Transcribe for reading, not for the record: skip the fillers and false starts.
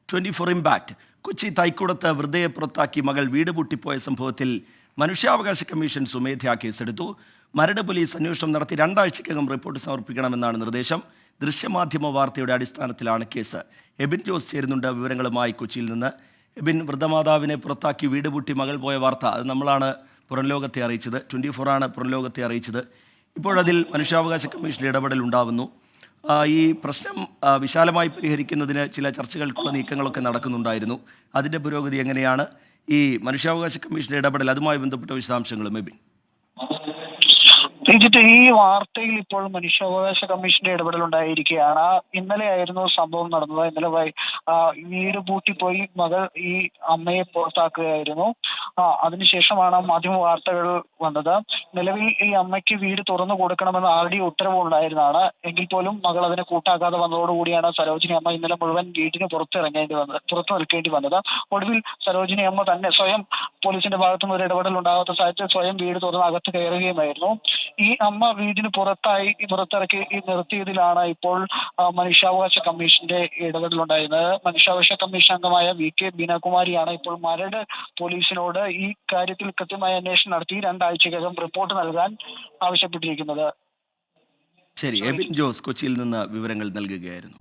24 impact. Kochi തൈക്കുടത്ത് വൃദ്ധയെ പുറത്താക്കി മകൾ വീട് പൂട്ടിപ്പോയ സംഭവത്തിൽ മനുഷ്യാവകാശ കമ്മീഷൻ സ്വമേധയാ കേസെടുത്തു. മരട് പോലീസ് അന്വേഷണം നടത്തി 2 ആഴ്ചയ്ക്കകം റിപ്പോർട്ട് സമർപ്പിക്കണമെന്നാണ് നിർദ്ദേശം. ദൃശ്യമാധ്യമ വാർത്തയുടെ അടിസ്ഥാനത്തിലാണ് കേസ്. എബിൻ ജോസ് ചേരുന്നുണ്ട് വിവരങ്ങളുമായി കൊച്ചിയിൽ നിന്ന്. എബിൻ, വൃദ്ധമാതാവിനെ പുറത്താക്കി വീട് പൂട്ടി മകൾ പോയ വാർത്ത അത് നമ്മളാണ് പുറം ലോകത്തെ അറിയിച്ചത്. 24 ആണ് പുറം ലോകത്തെ അറിയിച്ചത്. ഇപ്പോഴതിൽ മനുഷ്യാവകാശ കമ്മീഷന്റെ ഇടപെടൽ ഉണ്ടാവുന്നു. ഈ പ്രശ്നം വിശാലമായി പരിഹരിക്കുന്നതിന് ചില ചർച്ചകൾക്കുള്ള നീക്കങ്ങളൊക്കെ നടക്കുന്നുണ്ടായിരുന്നു. അതിൻ്റെ പുരോഗതി എങ്ങനെയാണ്? ഈ മനുഷ്യാവകാശ കമ്മീഷന്റെ ഇടപെടൽ, അതുമായി ബന്ധപ്പെട്ട വിശദാംശങ്ങളും എബിൻ. ഈ വാർത്തയിൽ ഇപ്പോൾ മനുഷ്യാവകാശ കമ്മീഷന്റെ ഇടപെടൽ ഉണ്ടായിരിക്കുകയാണ്. ഇന്നലെയായിരുന്നു സംഭവം നടന്നത്. ഇന്നലെ വീട് പൂട്ടിപ്പോയി മകൾ ഈ അമ്മയെ പുറത്താക്കുകയായിരുന്നു. അതിനുശേഷമാണ് മാധ്യമ വാർത്തകൾ വന്നത്. നിലവിൽ ഈ അമ്മയ്ക്ക് വീട് തുറന്നു കൊടുക്കണമെന്ന് ആർഡി ഉത്തരവ് ഉണ്ടായിരുന്നതാണ്. എങ്കിൽ പോലും മകൾ അതിനെ കൂട്ടാക്കാതെ വന്നതോടുകൂടിയാണ് സരോജിനി അമ്മ ഇന്നലെ മുഴുവൻ വീടിന് പുറത്തു നിൽക്കേണ്ടി വന്നത്. ഒടുവിൽ സരോജിനി അമ്മ തന്നെ സ്വയം, പോലീസിന്റെ ഭാഗത്തുനിന്ന് ഒരു ഇടപെടൽ ഉണ്ടാകാത്ത സാഹചര്യത്തിൽ സ്വയം വീട് തുറന്ന് അകത്ത് കയറുകയുമായിരുന്നു. ഈ അമ്മ വീടിന് പുറത്തിറക്കി നിർത്തിയതിലാണ് ഇപ്പോൾ മനുഷ്യാവകാശ കമ്മീഷന്റെ ഇടപെടൽ ഉണ്ടായിരുന്നത്. മനുഷ്യാവകാശ കമ്മീഷൻ അംഗമായ VK ബീനാകുമാരിയാണ് ഇപ്പോൾ മരട് പോലീസിനോട് ഈ കാര്യത്തിൽ കൃത്യമായ അന്വേഷണം നടത്തി 2 ആഴ്ചയ്ക്കകം റിപ്പോർട്ട് നൽകാൻ ആവശ്യപ്പെട്ടിരിക്കുന്നത്. ശരി, എബിൻ ജോസ് കൊച്ചിയിൽ നിന്ന് വിവരങ്ങൾ നൽകുകയായിരുന്നു.